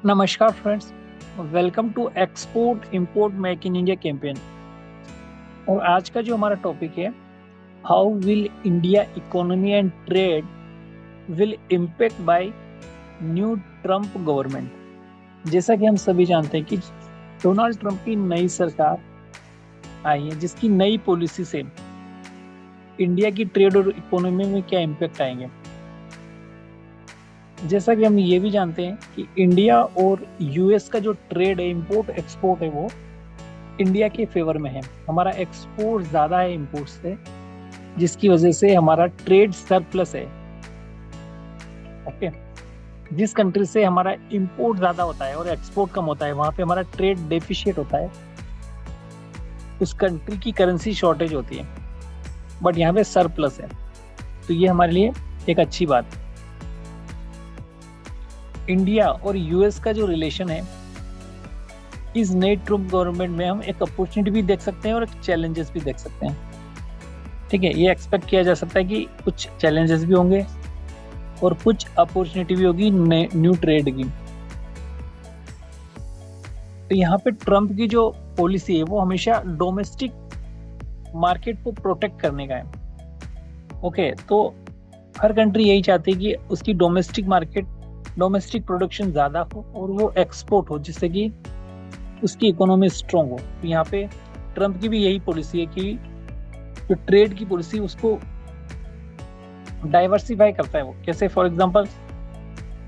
नमस्कार friends, welcome to export import make in India campaign. और आज का जो हमारा टॉपिक है, how will India economy and trade will impact by new Trump government. जैसा कि हम सभी जानते हैं कि डोनाल्ड ट्रम्प की नई सरकार आई है, जिसकी नई पॉलिसी से इंडिया की ट्रेड और इकोनॉमी में क्या इम्पैक्ट आएंगे। जैसा कि हम ये भी जानते हैं कि इंडिया और यूएस का जो ट्रेड है, इंपोर्ट एक्सपोर्ट है, वो इंडिया के फेवर में है। हमारा एक्सपोर्ट ज्यादा है इंपोर्ट से, जिसकी वजह से हमारा ट्रेड सरप्लस है। ओके, जिस कंट्री से हमारा इंपोर्ट ज्यादा होता है और एक्सपोर्ट कम होता है, वहां पे हमारा ट्रेड डेफिशिएट होता है, उस कंट्री की करेंसी शॉर्टेज होती है। बट यहाँ पे सरप्लस है, तो ये हमारे लिए एक अच्छी बात है। इंडिया और यूएस का जो रिलेशन है, इस नई ट्रम्प गवर्नमेंट में हम एक अपॉर्चुनिटी भी देख सकते हैं और एक चैलेंजेस भी देख सकते हैं। ठीक है, ये एक्सपेक्ट किया जा सकता है कि कुछ चैलेंजेस भी होंगे और कुछ अपॉर्चुनिटी भी होगी न्यू ट्रेड की। तो यहाँ पे ट्रम्प की जो पॉलिसी है, वो हमेशा डोमेस्टिक मार्केट को प्रोटेक्ट करने का है। ओके, तो हर कंट्री यही चाहती है कि उसकी डोमेस्टिक मार्केट, डोमेस्टिक प्रोडक्शन ज्यादा हो और वो एक्सपोर्ट हो, जिससे कि उसकी इकोनॉमी स्ट्रांग हो। तो यहाँ पे ट्रम्प की भी यही पॉलिसी है कि जो ट्रेड की पॉलिसी, उसको डाइवर्सिफाई करता है। वो कैसे? फॉर एग्जांपल,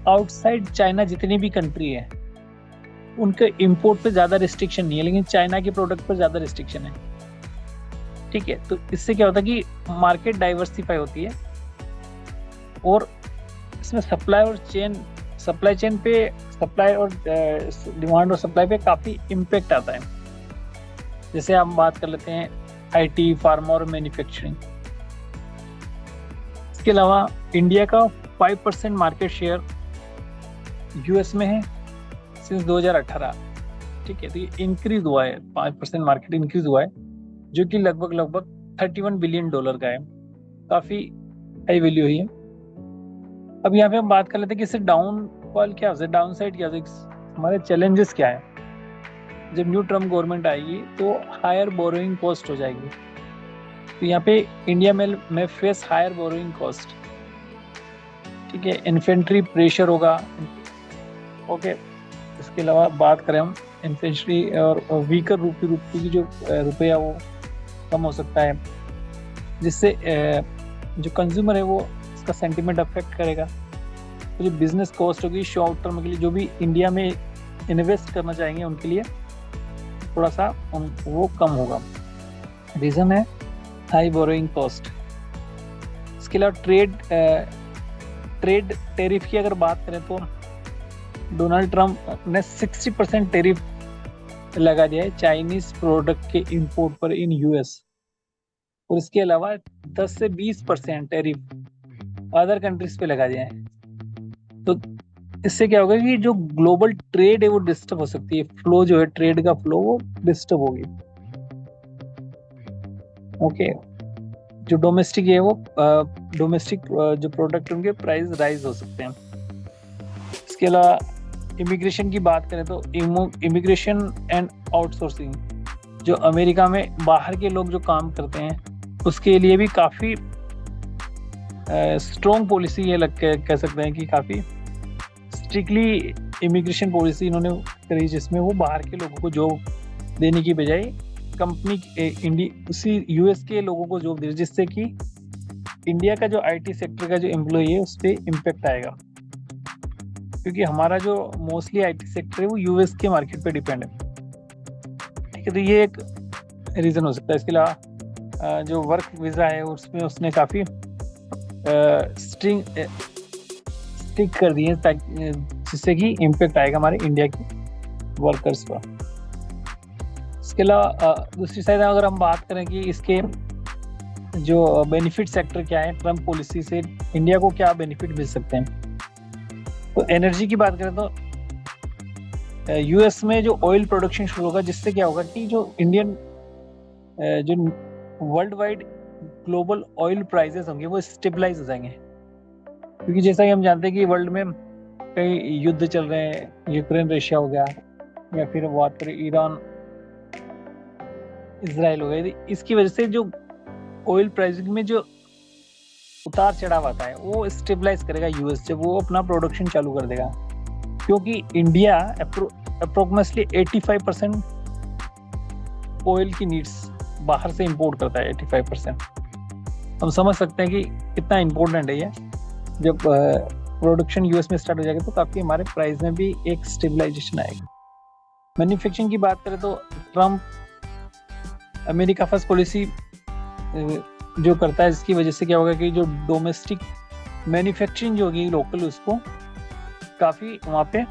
आउटसाइड चाइना जितनी भी कंट्री है, उनके इंपोर्ट पे ज्यादा रिस्ट्रिक्शन नहीं है, लेकिन चाइना के प्रोडक्ट पर ज्यादा रिस्ट्रिक्शन है। ठीक है, तो इससे क्या होता है कि मार्केट डाइवर्सिफाई होती है और इसमें सप्लाई चेन पे, सप्लाई और डिमांड और सप्लाई पे काफी इम्पेक्ट आता है। जैसे हम बात कर लेते हैं आईटी, फार्मा और मैन्युफैक्चरिंग। इसके अलावा इंडिया का 5% मार्केट शेयर यूएस में है सिंस 2018। ठीक है, तो ये इंक्रीज हुआ है, 5% मार्केट इंक्रीज हुआ है, जो कि लगभग $31 बिलियन का है। काफी हाई वैल्यू हुई है। अब यहाँ पे हम बात कर लेते हैं कि इससे डाउनफॉल क्या हो सकता है, डाउन साइड क्या हो सकता है, हमारे चैलेंजेस क्या है। जब न्यू ट्रम्प गवर्नमेंट आएगी तो हायर बोरोइंग कॉस्ट हो जाएगी। तो यहाँ पे इंडिया में फेस हायर बोरोइंग कॉस्ट। ठीक है, इन्फेंट्री प्रेशर होगा। ओके, इसके अलावा बात करें हम इन्फेंट्री और वीकर रूपी की जो रुपया, वो कम हो सकता है, जिससे जो कंज्यूमर है वो इसका सेंटिमेंट अफेक्ट करेगा। तो जो बिजनेस कॉस्ट होगी शॉर्ट टर्म के लिए, जो भी इंडिया में इन्वेस्ट करना चाहेंगे, उनके लिए थोड़ा सा वो कम होगा। रीजन है हाई बोरोइंग कॉस्ट। इसके अलावा ट्रेड टेरिफ की अगर बात करें तो डोनाल्ड ट्रम्प ने 60% टेरिफ लगा दिया है चाइनीज प्रोडक्ट के इंपोर्ट पर इन यूएस। और इसके अलावा 10 से 20% टेरिफ अदर कंट्रीज पे लगा दिया है। तो इससे क्या होगा कि जो ग्लोबल ट्रेड है वो डिस्टर्ब हो सकती है, फ्लो जो है ट्रेड का फ्लो, वो डिस्टर्ब होगी। ओके, जो डोमेस्टिक है वो डोमेस्टिक जो प्रोडक्ट उनके प्राइस राइज हो सकते हैं। इसके अलावा इमिग्रेशन की बात करें तो इमिग्रेशन एंड आउटसोर्सिंग, जो अमेरिका में बाहर के लोग जो काम करते हैं, उसके लिए भी काफी स्ट्रॉन्ग पॉलिसी ये कह सकते हैं कि काफी स्ट्रिक्टली इमिग्रेशन पॉलिसी इन्होंने करी, जिसमें वो बाहर के लोगों को जॉब देने की बजाय कंपनी उसी यूएस के लोगों को जॉब दे, जिससे कि इंडिया का जो आईटी सेक्टर का जो एम्प्लॉय है उस पर इम्पेक्ट आएगा, क्योंकि हमारा जो मोस्टली आईटी सेक्टर है वो यूएस के मार्केट पे डिपेंड है। ठीक है, तो ये एक रीजन हो सकता है। इसके अलावा जो वर्क वीजा है उसमें उसने काफी स्ट्रिक कर दिए, जिससे कि इम्पेक्ट आएगा हमारे इंडिया के वर्कर्स पर। इसके अलावा दूसरी साइड अगर हम बात करें कि इसके जो बेनिफिट सेक्टर क्या है, ट्रम्प पॉलिसी से इंडिया को क्या बेनिफिट मिल सकते हैं, तो एनर्जी की बात करें तो यूएस में जो ऑयल प्रोडक्शन शुरू होगा, जिससे क्या होगा कि जो इंडियन जो world wide global oil prices होंगे वो स्टेबलाइज हो जाएंगे। क्योंकि जैसा कि हम जानते हैं कि वर्ल्ड में कई युद्ध चल रहे हैं, यूक्रेन रशिया हो गया, या फिर बात करें ईरान इसराइल हो गया, इसकी वजह से जो ऑयल प्राइसिंग में जो उतार चढ़ाव आता है वो स्टेबलाइज करेगा यूएस, जब वो अपना प्रोडक्शन चालू कर देगा। क्योंकि इंडिया अप्रोक्सीमेटली 85% ऑयल की नीड्स बाहर से इंपोर्ट करता है, 85%। हम समझ सकते हैं कि कितना इम्पोर्टेंट है ये। जब प्रोडक्शन यूएस में स्टार्ट हो जाएगा तो काफ़ी हमारे प्राइस में भी एक स्टेबलाइजेशन आएगा। मैन्युफैक्चरिंग की बात करें तो ट्रम्प अमेरिका फर्स्ट पॉलिसी जो करता है, इसकी वजह से क्या होगा कि जो डोमेस्टिक मैन्युफैक्चरिंग जो होगी लोकल, उसको काफ़ी वहाँ पे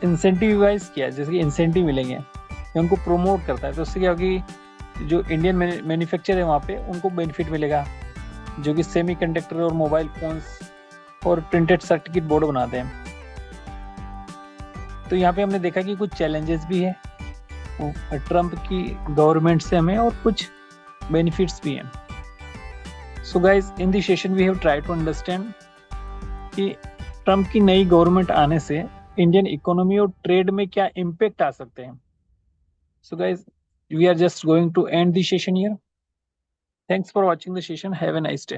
इंसेंटिवाइज किया, जैसे कि इंसेंटिव मिलेंगे, उनको प्रोमोट करता है। तो उससे क्या होगी, जो इंडियन मैन्युफैक्चर है वहाँ पे उनको बेनिफिट मिलेगा, जो कि सेमीकंडक्टर और मोबाइल फोन्स और प्रिंटेड सर्किट बोर्ड बनाते हैं। तो यहाँ पे हमने देखा कि कुछ चैलेंजेस भी है ट्रम्प की गवर्नमेंट से हमें, और कुछ बेनिफिट्स भी हैं। So guys, in this session we have try to understand कि ट्रम्प की नई गवर्नमेंट आने से इंडियन इकोनॉमी और ट्रेड में क्या इम्पैक्ट आ सकते हैं। So guys, we are just going to end the session here. Thanks for watching the session. Have a nice day.